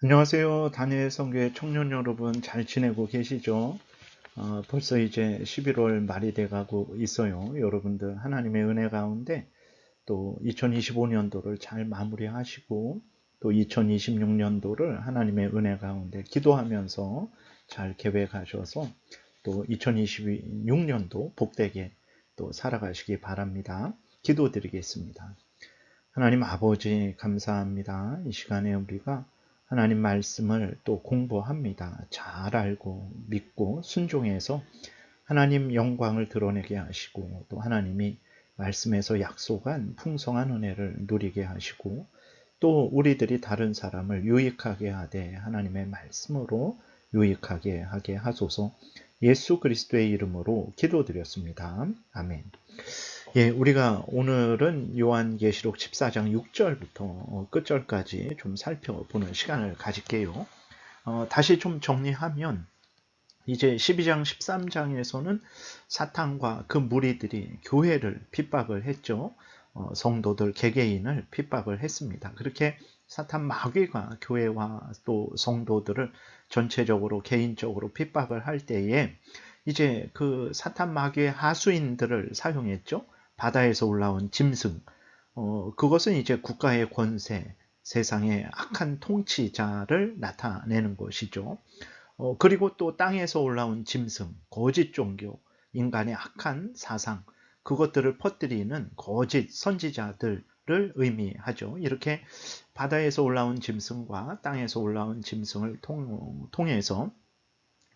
안녕하세요. 다니엘 성교회 청년 여러분 잘 지내고 계시죠? 벌써 이제 11월 말이 돼가고 있어요. 여러분들 하나님의 은혜 가운데 또 2025년도를 잘 마무리하시고 또 2026년도를 하나님의 은혜 가운데 기도하면서 잘 계획하셔서 또 2026년도 복되게 또 살아가시기 바랍니다. 기도드리겠습니다. 하나님 아버지 감사합니다. 이 시간에 우리가 하나님 말씀을 또 공부합니다. 잘 알고 믿고 순종해서 하나님 영광을 드러내게 하시고 또 하나님이 말씀에서 약속한 풍성한 은혜를 누리게 하시고 또 우리들이 다른 사람을 유익하게 하되 하나님의 말씀으로 유익하게 하게 하소서. 예수 그리스도의 이름으로 기도드렸습니다. 아멘. 예, 우리가 오늘은 요한계시록 14장 6절부터 끝절까지 좀 살펴보는 시간을 가질게요. 다시 좀 정리하면 이제 12장 13장에서는 사탄과 그 무리들이 교회를 핍박을 했죠. 성도들 개개인을 핍박을 했습니다. 그렇게 사탄 마귀가 교회와 또 성도들을 전체적으로 개인적으로 핍박을 할 때에 이제 그 사탄 마귀의 하수인들을 사용했죠. 바다에서 올라온 짐승, 그것은 이제 국가의 권세, 세상의 악한 통치자를 나타내는 것이죠. 그리고 또 땅에서 올라온 짐승, 거짓 종교, 인간의 악한 사상, 그것들을 퍼뜨리는 거짓 선지자들을 의미하죠. 이렇게 바다에서 올라온 짐승과 땅에서 올라온 짐승을 통해서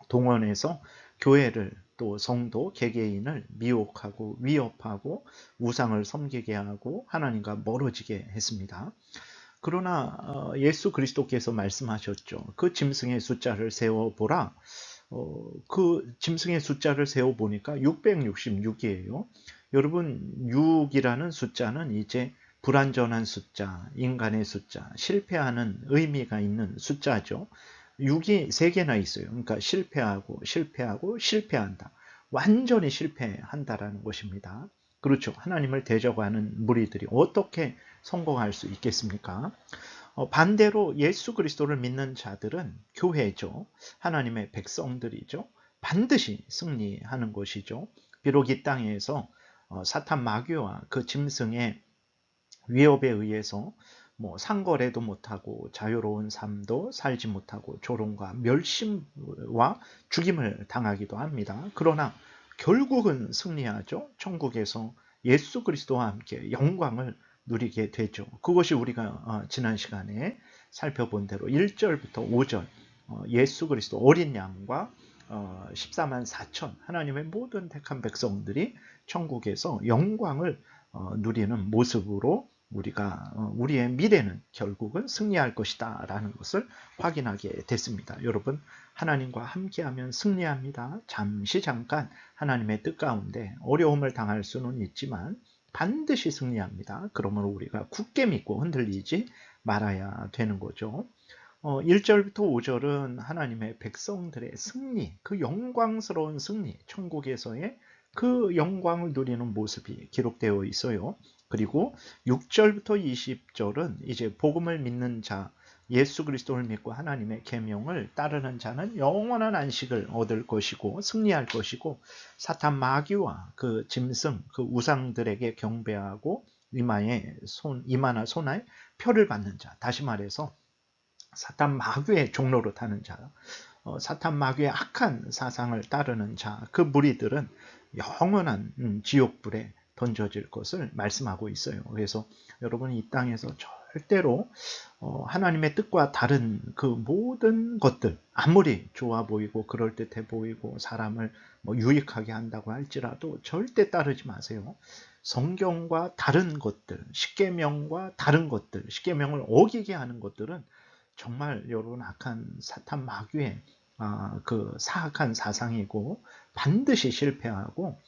동원해서 교회를 또 성도 개개인을 미혹하고 위협하고 우상을 섬기게 하고 하나님과 멀어지게 했습니다. 그러나 예수 그리스도께서 말씀하셨죠. 그 짐승의 숫자를 세어보라. 그 짐승의 숫자를 세어보니까 666이에요. 여러분 6이라는 숫자는 이제 불완전한 숫자, 인간의 숫자, 실패하는 의미가 있는 숫자죠. 6이 3개나 있어요. 그러니까 실패하고 실패한다. 완전히 실패한다라는 것입니다. 그렇죠. 하나님을 대적하는 무리들이 어떻게 성공할 수 있겠습니까? 반대로 예수 그리스도를 믿는 자들은 교회죠. 하나님의 백성들이죠. 반드시 승리하는 것이죠. 비록 이 땅에서 사탄 마귀와 그 짐승의 위협에 의해서 상거래도 못하고 자유로운 삶도 살지 못하고 조롱과 멸심과 죽임을 당하기도 합니다. 그러나 결국은 승리하죠. 천국에서 예수 그리스도와 함께 영광을 누리게 되죠. 그것이 우리가 지난 시간에 살펴본 대로 1절부터 5절 예수 그리스도 어린 양과 14만 4천 하나님의 모든 택한 백성들이 천국에서 영광을 누리는 모습으로 우리의 미래는 결국은 승리할 것이다 라는 것을 확인하게 됐습니다. 여러분, 하나님과 함께하면 승리합니다. 잠깐 하나님의 뜻 가운데 어려움을 당할 수는 있지만 반드시 승리합니다. 그러므로 우리가 굳게 믿고 흔들리지 말아야 되는 거죠. 1절부터 5절은 하나님의 백성들의 승리, 그 영광스러운 승리, 천국에서의 그 영광을 누리는 모습이 기록되어 있어요. 그리고 6절부터 20절은 이제 복음을 믿는 자, 예수 그리스도를 믿고 하나님의 계명을 따르는 자는 영원한 안식을 얻을 것이고 승리할 것이고 사탄 마귀와 그 짐승, 그 우상들에게 경배하고 이마나 손에 표를 받는 자, 다시 말해서 사탄 마귀의 종로로 타는 자, 사탄 마귀의 악한 사상을 따르는 자, 그 무리들은 영원한 지옥불에 던져질 것을 말씀하고 있어요. 그래서 여러분이 이 땅에서 절대로 하나님의 뜻과 다른 그 모든 것들, 아무리 좋아 보이고 그럴듯해 보이고 사람을 유익하게 한다고 할지라도 절대 따르지 마세요. 성경과 다른 것들, 십계명과 다른 것들, 십계명을 어기게 하는 것들은 정말 여러분 악한 사탄 마귀의 그 사악한 사상이고 반드시 실패하고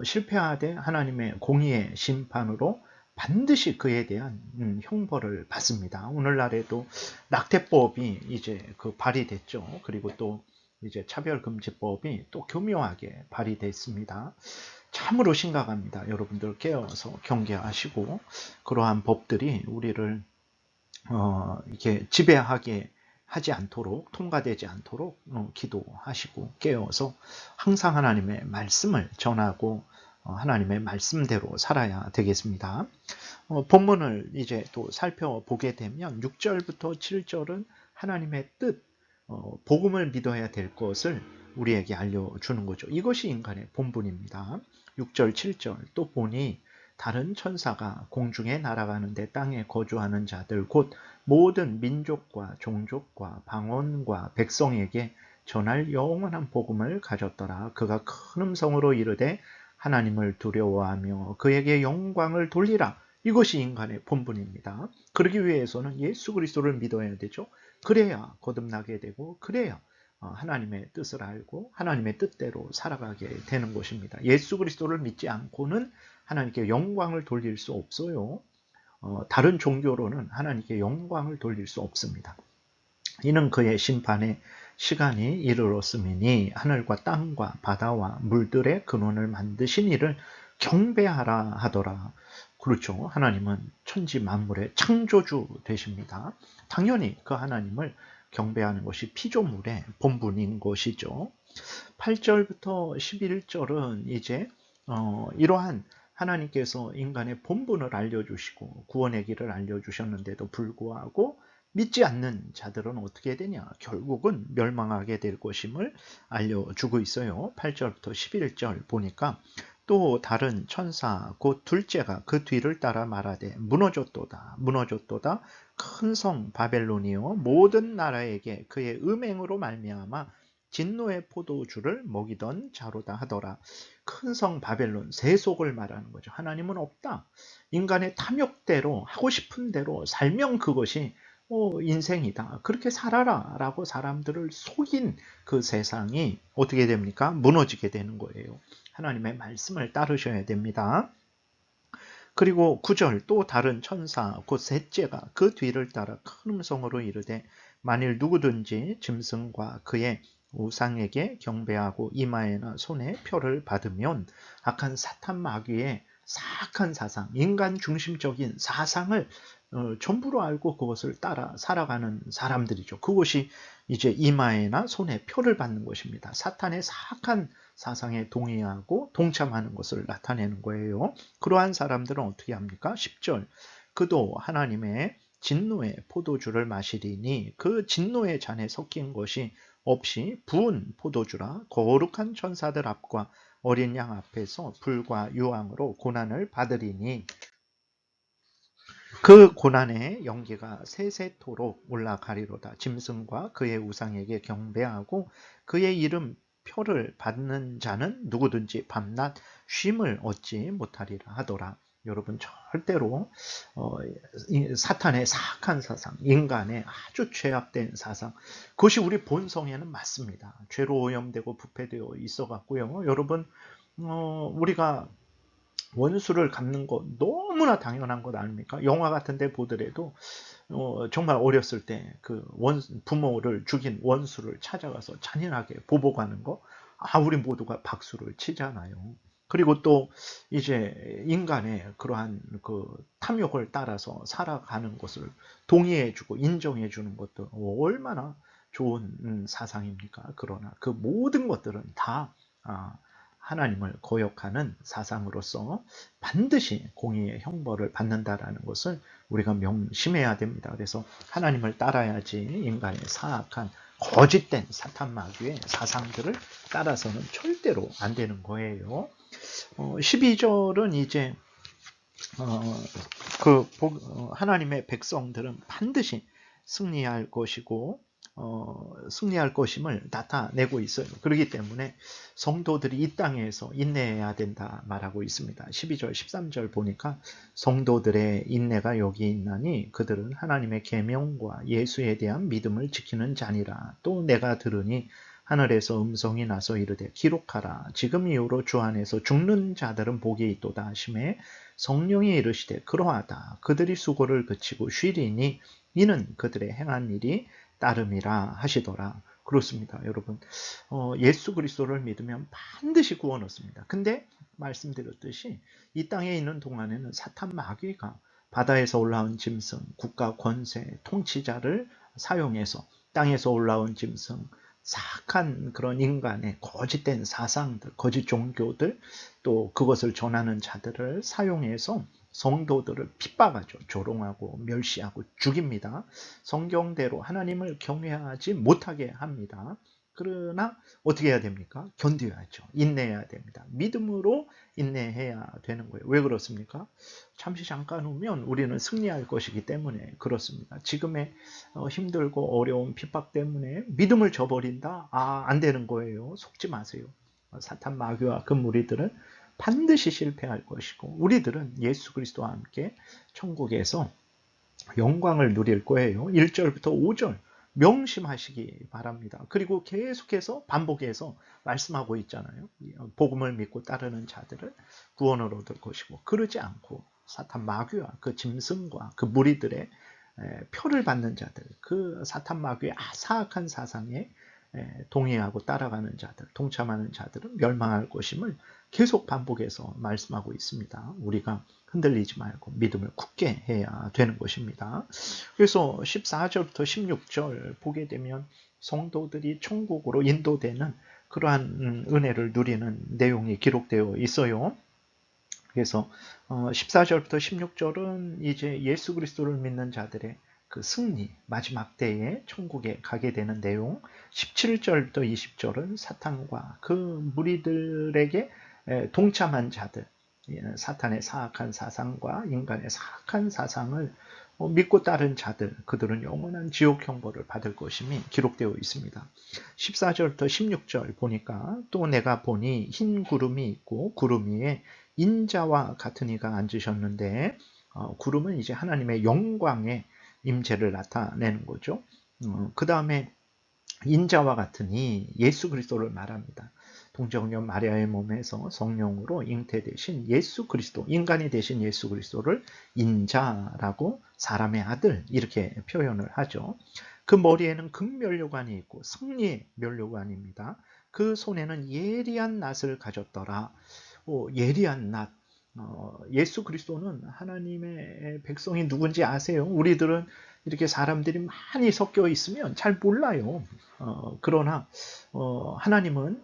실패하되 하나님의 공의의 심판으로 반드시 그에 대한 형벌을 받습니다. 오늘날에도 낙태법이 이제 그 발의됐죠. 그리고 또 이제 차별금지법이 또 교묘하게 발의됐습니다. 참으로 심각합니다. 여러분들 깨어서 경계하시고 그러한 법들이 우리를 이렇게 지배하게 하지 않도록, 통과되지 않도록 기도하시고 깨어서 항상 하나님의 말씀을 전하고 하나님의 말씀대로 살아야 되겠습니다. 본문을 이제 또 살펴보게 되면 6절부터 7절은 하나님의 뜻, 복음을 믿어야 될 것을 우리에게 알려주는 거죠. 이것이 인간의 본분입니다. 6절, 7절 또 보니 다른 천사가 공중에 날아가는데 땅에 거주하는 자들 곧 모든 민족과 종족과 방언과 백성에게 전할 영원한 복음을 가졌더라. 그가 큰 음성으로 이르되 하나님을 두려워하며 그에게 영광을 돌리라. 이것이 인간의 본분입니다. 그러기 위해서는 예수 그리스도를 믿어야 되죠. 그래야 거듭나게 되고 그래야 하나님의 뜻을 알고 하나님의 뜻대로 살아가게 되는 것입니다. 예수 그리스도를 믿지 않고는 하나님께 영광을 돌릴 수 없어요. 다른 종교로는 하나님께 영광을 돌릴 수 없습니다. 이는 그의 심판의 시간이 이르렀음이니 하늘과 땅과 바다와 물들의 근원을 만드신 이를 경배하라 하더라. 그렇죠. 하나님은 천지 만물의 창조주 되십니다. 당연히 그 하나님을 경배하는 것이 피조물의 본분인 것이죠. 8절부터 11절은 이제 이러한 하나님께서 인간의 본분을 알려주시고 구원의 길을 알려주셨는데도 불구하고 믿지 않는 자들은 어떻게 되냐? 결국은 멸망하게 될 것임을 알려주고 있어요. 8절부터 11절 보니까 또 다른 천사 곧 둘째가 그 뒤를 따라 말하되 무너졌도다 무너졌도다 큰 성 바벨론이요 모든 나라에게 그의 음행으로 말미암아 진노의 포도주를 먹이던 자로다 하더라. 큰 성 바벨론 세속을 말하는 거죠. 하나님은 없다. 인간의 탐욕대로 하고 싶은 대로 살면 그것이 인생이다. 그렇게 살아라 라고 사람들을 속인 그 세상이 어떻게 됩니까? 무너지게 되는 거예요. 하나님의 말씀을 따르셔야 됩니다. 그리고 9절 또 다른 천사 곧 셋째가 그 뒤를 따라 큰 음성으로 이르되 만일 누구든지 짐승과 그의 우상에게 경배하고 이마에나 손에 표를 받으면 악한 사탄 마귀의 사악한 사상, 인간 중심적인 사상을 전부로 알고 그것을 따라 살아가는 사람들이죠. 그것이 이제 이마에나 손에 표를 받는 것입니다. 사탄의 사악한 사상에 동의하고 동참하는 것을 나타내는 거예요. 그러한 사람들은 어떻게 합니까? 10절 그도 하나님의 진노의 포도주를 마시리니 그 진노의 잔에 섞인 것이 없이 부은 포도주라 거룩한 천사들 앞과 어린 양 앞에서 불과 유황으로 고난을 받으리니 그 고난의 연기가 세세토록 올라가리로다. 짐승과 그의 우상에게 경배하고 그의 이름 표를 받는 자는 누구든지 밤낮 쉼을 얻지 못하리라 하더라. 여러분 절대로 사탄의 사악한 사상, 인간의 아주 죄악된 사상, 그것이 우리 본성에는 맞습니다. 죄로 오염되고 부패되어 있어 갖고요. 여러분 우리가 원수를 갚는 거 너무나 당연한 것 아닙니까? 영화 같은 데 보더라도 정말 어렸을 때 그 부모를 죽인 원수를 찾아가서 잔인하게 보복하는 거, 우리 모두가 박수를 치잖아요. 그리고 또 이제 인간의 그러한 그 탐욕을 따라서 살아가는 것을 동의해주고 인정해주는 것도 얼마나 좋은 사상입니까? 그러나 그 모든 것들은 다 하나님을 거역하는 사상으로서 반드시 공의의 형벌을 받는다라는 것을 우리가 명심해야 됩니다. 그래서 하나님을 따라야지 인간의 사악한 거짓된 사탄 마귀의 사상들을 따라서는 절대로 안 되는 거예요. 12절은 이제 하나님의 백성들은 반드시 승리할 것이고 승리할 것임을 나타내고 있어요. 그렇기 때문에 성도들이 이 땅에서 인내해야 된다 말하고 있습니다. 12절 13절 보니까 성도들의 인내가 여기 있나니 그들은 하나님의 계명과 예수에 대한 믿음을 지키는 자니라. 또 내가 들으니 하늘에서 음성이 나서 이르되 기록하라. 지금 이후로 주 안에서 죽는 자들은 복이 있도다 하시매 성령이 이르시되 그러하다. 그들이 수고를 그치고 쉬리니 이는 그들의 행한 일이 따름이라 하시더라. 그렇습니다. 여러분 예수 그리스도를 믿으면 반드시 구원 얻습니다. 근데 말씀드렸듯이 이 땅에 있는 동안에는 사탄 마귀가 바다에서 올라온 짐승, 국가 권세, 통치자를 사용해서 땅에서 올라온 짐승, 사악한 그런 인간의 거짓된 사상들, 거짓 종교들, 또 그것을 전하는 자들을 사용해서 성도들을 핍박하죠. 조롱하고 멸시하고 죽입니다. 성경대로 하나님을 경외하지 못하게 합니다. 그러나 어떻게 해야 됩니까? 견뎌야죠. 인내해야 됩니다. 믿음으로 인내해야 되는 거예요. 왜 그렇습니까? 잠시 잠깐 후면 우리는 승리할 것이기 때문에 그렇습니다. 지금의 힘들고 어려운 핍박 때문에 믿음을 저버린다? 안 되는 거예요. 속지 마세요. 사탄 마귀와 그 무리들은 반드시 실패할 것이고 우리들은 예수 그리스도와 함께 천국에서 영광을 누릴 거예요. 1절부터 5절 명심하시기 바랍니다. 그리고 계속해서 반복해서 말씀하고 있잖아요. 복음을 믿고 따르는 자들을 구원을 얻을 것이고 그러지 않고 사탄 마귀와 그 짐승과 그 무리들의 표를 받는 자들, 그 사탄 마귀의 사악한 사상에 동의하고 따라가는 자들, 동참하는 자들은 멸망할 것임을 계속 반복해서 말씀하고 있습니다. 우리가 흔들리지 말고 믿음을 굳게 해야 되는 것입니다. 그래서 14절부터 16절 보게 되면 성도들이 천국으로 인도되는 그러한 은혜를 누리는 내용이 기록되어 있어요. 그래서 14절부터 16절은 이제 예수 그리스도를 믿는 자들의 그 승리, 마지막 때에 천국에 가게 되는 내용, 17절부터 20절은 사탄과 그 무리들에게 동참한 자들, 사탄의 사악한 사상과 인간의 사악한 사상을 믿고 따른 자들, 그들은 영원한 지옥 형벌을 받을 것임이 기록되어 있습니다. 14절부터 16절 보니까 또 내가 보니 흰 구름이 있고 구름 위에 인자와 같은 이가 앉으셨는데 구름은 이제 하나님의 영광의 임재를 나타내는 거죠. 그 다음에 인자와 같으니 예수 그리스도를 말합니다. 동정녀 마리아의 몸에서 성령으로 잉태되신 예수 그리스도, 인간이 되신 예수 그리스도를 인자라고 사람의 아들 이렇게 표현을 하죠. 그 머리에는 금면류관이 있고 승리의 면류관입니다. 그 손에는 예리한 낫을 가졌더라. 예리한 낫. 예수 그리스도는 하나님의 백성이 누군지 아세요? 우리들은 이렇게 사람들이 많이 섞여 있으면 잘 몰라요. 그러나 하나님은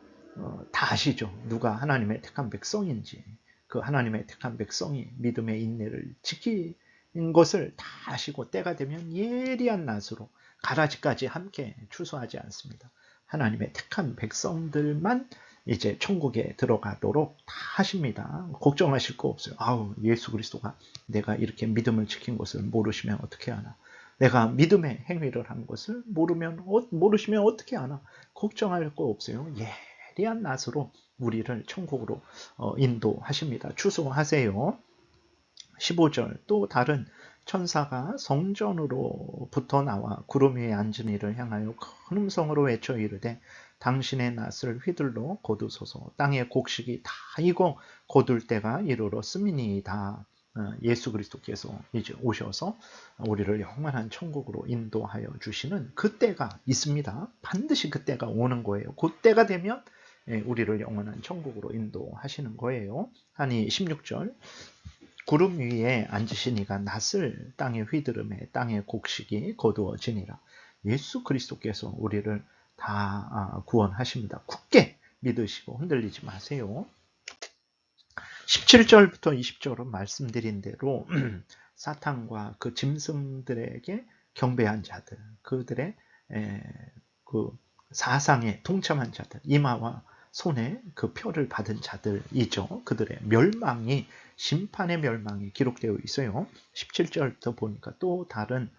다 아시죠. 누가 하나님의 택한 백성인지. 그 하나님의 택한 백성이 믿음의 인내를 지킨 것을 다 아시고 때가 되면 예리한 낫으로 가라지까지 함께 추수하지 않습니다. 하나님의 택한 백성들만 이제 천국에 들어가도록 다 하십니다. 걱정하실 거 없어요. 예수 그리스도가 내가 이렇게 믿음을 지킨 것을 모르시면 어떻게 하나. 내가 믿음의 행위를 한 것을 모르시면 어떻게 하나. 걱정할 거 없어요. 예리한 낫으로 우리를 천국으로 인도하십니다. 추수하세요. 15절 또 다른 천사가 성전으로부터 나와 구름 위에 앉은 이를 향하여 큰 음성으로 외쳐 이르되 당신의 낫을 휘둘러 거두소서. 땅의 곡식이 다 익어 거둘 때가 이르렀음이니이다. 예수 그리스도께서 이제 오셔서 우리를 영원한 천국으로 인도하여 주시는 그때가 있습니다. 반드시 그때가 오는 거예요. 그때가 되면 우리를 영원한 천국으로 인도하시는 거예요. 아니 16절 구름 위에 앉으시니가 낫을 땅에 휘두르매 땅의 곡식이 거두어지니라. 예수 그리스도께서 우리를 다 구원하십니다. 굳게 믿으시고 흔들리지 마세요. 17절부터 20절은 말씀드린 대로 사탄과 그 짐승들에게 경배한 자들, 그들의 그 사상에 동참한 자들, 이마와 손에 그 표를 받은 자들이죠. 그들의 멸망이, 심판의 멸망이 기록되어 있어요. 17절부터 보니까 또 다른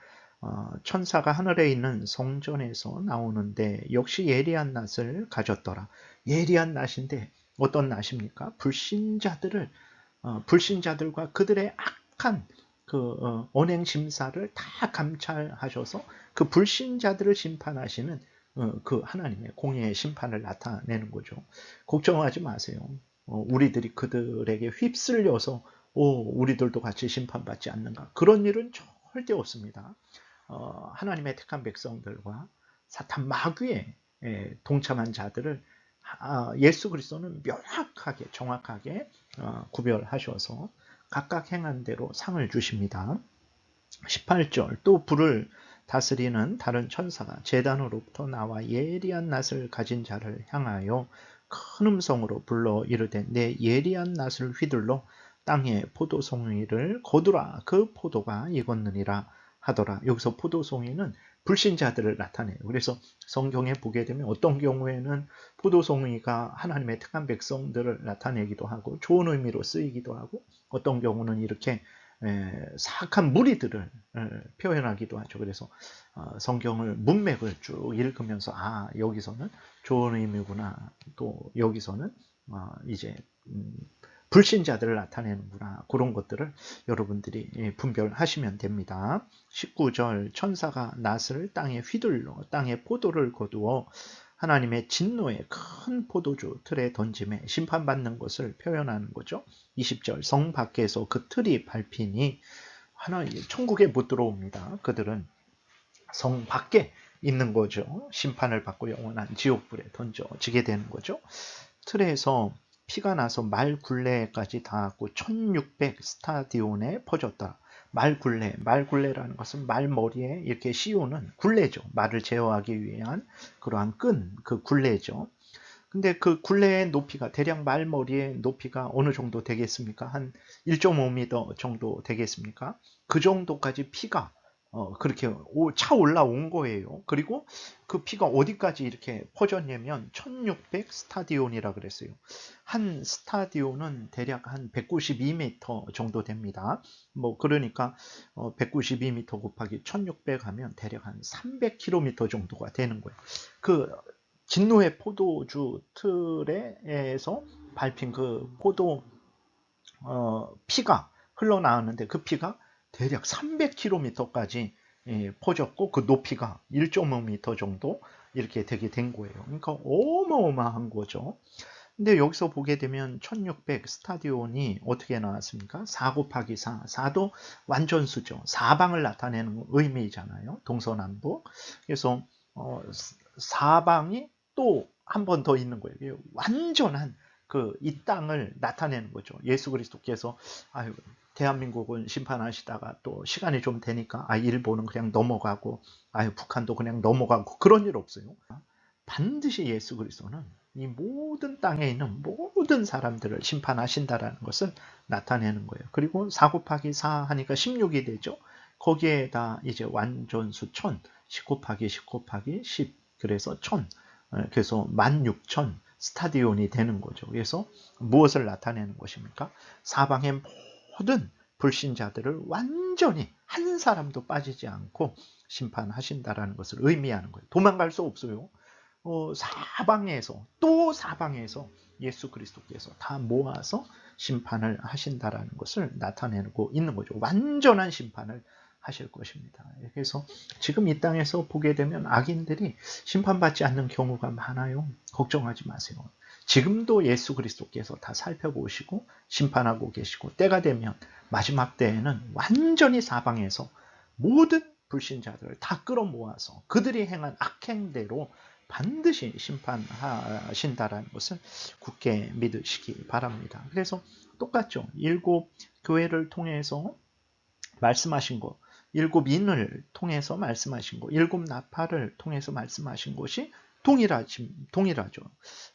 천사가 하늘에 있는 성전에서 나오는데 역시 예리한 낫을 가졌더라. 예리한 낫인데 어떤 낫입니까? 불신자들과 그들의 악한 그 언행 심사를 다 감찰하셔서 그 불신자들을 심판하시는 그 하나님의 공의의 심판을 나타내는 거죠. 걱정하지 마세요. 우리들이 그들에게 휩쓸려서 우리들도 같이 심판받지 않는가. 그런 일은 절대 없습니다. 하나님의 택한 백성들과 사탄 마귀에 동참한 자들을 예수 그리스도는 명확하게 정확하게 구별하셔서 각각 행한 대로 상을 주십니다. 18절 또 불을 다스리는 다른 천사가 제단으로부터 나와 예리한 낫을 가진 자를 향하여 큰 음성으로 불러 이르되 내 예리한 낫을 휘둘러 땅에 포도송이를 거두라. 그 포도가 익었느니라 하더라. 여기서 포도송이는 불신자들을 나타내요. 그래서 성경에 보게 되면 어떤 경우에는 포도송이가 하나님의 택한 백성들을 나타내기도 하고 좋은 의미로 쓰이기도 하고 어떤 경우는 이렇게 사악한 무리들을 표현하기도 하죠. 그래서 성경을 문맥을 쭉 읽으면서 여기서는 좋은 의미구나. 또 여기서는 이제 불신자들을 나타내는구나. 그런 것들을 여러분들이 분별하시면 됩니다. 19절 천사가 낫을 땅에 휘둘러 땅에 포도를 거두어 하나님의 진노의 큰 포도주 틀에 던짐에 심판받는 것을 표현하는 거죠. 20절 성 밖에서 그 틀이 밟히니 천국에 못 들어옵니다. 그들은 성 밖에 있는 거죠. 심판을 받고 영원한 지옥불에 던져지게 되는 거죠. 틀에서 피가 나서 말 굴레까지 닿았고 1600 스타디온에 퍼졌다. 말굴레라는 것은 말머리에 이렇게 씌우는 굴레죠. 말을 제어하기 위한 그러한 그 굴레죠. 근데 그 굴레의 높이가 대략 말머리의 높이가 어느 정도 되겠습니까? 한 1.5m 정도 되겠습니까? 그 정도까지 피가 그렇게 차 올라온 거예요. 그리고 그 피가 어디까지 이렇게 퍼졌냐면 1600 스타디온이라 그랬어요. 한 스타디온은 대략 한 192m 정도 됩니다. 그러니까 192m 곱하기 1600 하면 대략 한 300km 정도가 되는 거예요. 그 진노의 포도주 틀에서 밟힌 그 포도 피가 흘러나왔는데 그 피가 대략 300km까지 퍼졌고 그 높이가 1.5m 정도 이렇게 되게 된 거예요. 그러니까 어마어마한 거죠. 근데 여기서 보게 되면 1600 스타디온이 어떻게 나왔습니까? 4 곱하기 4. 4도 완전수죠. 사방을 나타내는 의미잖아요. 동서남북. 그래서 사방이 또 한 번 더 있는 거예요. 완전한 이 땅을 나타내는 거죠. 예수 그리스도께서 대한민국은 심판하시다가 또 시간이 좀 되니까 일본은 그냥 넘어가고 북한도 그냥 넘어가고 그런 일 없어요. 반드시 예수 그리스도는 이 모든 땅에 있는 모든 사람들을 심판하신다라는 것을 나타내는 거예요. 그리고 4 곱하기 4 하니까 16이 되죠. 거기에다 이제 완전수 1000, 10 곱하기 10 곱하기 10, 그래서 1000, 그래서 16,000 스타디온이 되는 거죠. 그래서 무엇을 나타내는 것입니까? 사방의 모든 불신자들을 완전히 한 사람도 빠지지 않고 심판하신다라는 것을 의미하는 거예요. 도망갈 수 없어요. 사방에서 또 사방에서 예수 그리스도께서 다 모아서 심판을 하신다라는 것을 나타내고 있는 거죠. 완전한 심판을 하실 것입니다. 그래서 지금 이 땅에서 보게 되면 악인들이 심판받지 않는 경우가 많아요. 걱정하지 마세요. 지금도 예수 그리스도께서 다 살펴보시고 심판하고 계시고 때가 되면 마지막 때에는 완전히 사방에서 모든 불신자들을 다 끌어모아서 그들이 행한 악행대로 반드시 심판하신다라는 것을 굳게 믿으시기 바랍니다. 그래서 똑같죠. 7 교회를 통해서 말씀하신 것, 7 인을 통해서 말씀하신 것, 7 나팔을 통해서 말씀하신 것이 동일하죠.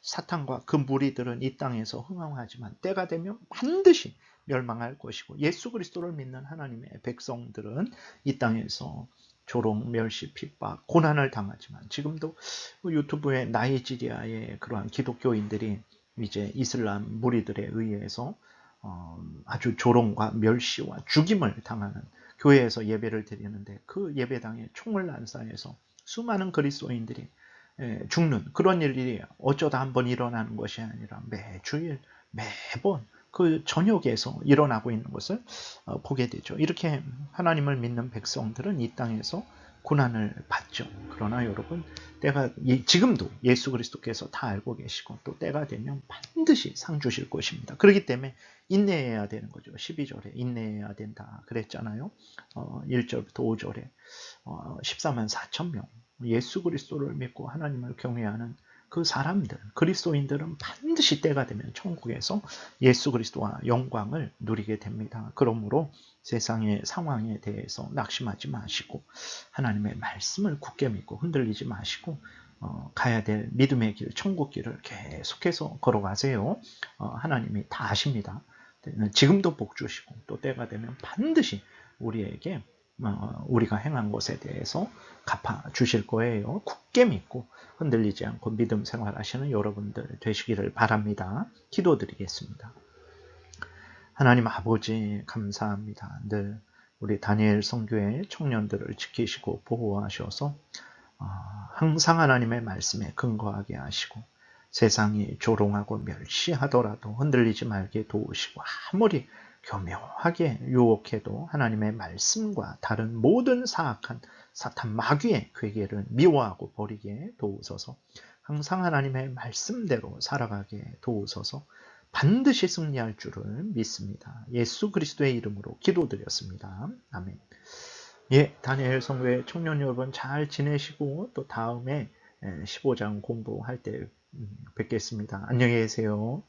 사탄과 그 무리들은 이 땅에서 흥황하지만 때가 되면 반드시 멸망할 것이고 예수 그리스도를 믿는 하나님의 백성들은 이 땅에서 조롱, 멸시, 핍박, 고난을 당하지만 지금도 유튜브에 나이지리아의 그러한 기독교인들이 이제 이슬람 무리들에 의해서 아주 조롱과 멸시와 죽임을 당하는 교회에서 예배를 드리는데 그 예배당에 총을 난사해서 수많은 그리스도인들이 죽는 그런 일이 어쩌다 한번 일어나는 것이 아니라 매주일 매번 그 전역에서 일어나고 있는 것을 보게 되죠. 이렇게 하나님을 믿는 백성들은 이 땅에서 고난을 받죠. 그러나 여러분 때가 지금도 예수 그리스도께서 다 알고 계시고 또 때가 되면 반드시 상 주실 것입니다. 그렇기 때문에 인내해야 되는 거죠. 12절에 인내해야 된다 그랬잖아요. 1절부터 5절에 14만 4천 명 예수 그리스도를 믿고 하나님을 경외하는 그 사람들, 그리스도인들은 반드시 때가 되면 천국에서 예수 그리스도와 영광을 누리게 됩니다. 그러므로 세상의 상황에 대해서 낙심하지 마시고 하나님의 말씀을 굳게 믿고 흔들리지 마시고 가야 될 믿음의 길, 천국 길을 계속해서 걸어가세요. 하나님이 다 아십니다. 지금도 복 주시고 또 때가 되면 반드시 우리에게 우리가 행한 것에 대해서 갚아 주실 거예요. 굳게 믿고 흔들리지 않고 믿음 생활하시는 여러분들 되시기를 바랍니다. 기도드리겠습니다. 하나님 아버지 감사합니다. 늘 우리 다니엘 선교회 청년들을 지키시고 보호하셔서 항상 하나님의 말씀에 근거하게 하시고 세상이 조롱하고 멸시하더라도 흔들리지 말게 도우시고 아무리 교묘하게 유혹해도 하나님의 말씀과 다른 모든 사악한 사탄 마귀의 괴계를 미워하고 버리게 도우소서. 항상 하나님의 말씀대로 살아가게 도우소서. 반드시 승리할 줄을 믿습니다. 예수 그리스도의 이름으로 기도드렸습니다. 아멘. 예, 다니엘 선교회 청년 여러분 잘 지내시고 또 다음에 15장 공부할 때 뵙겠습니다. 안녕히 계세요.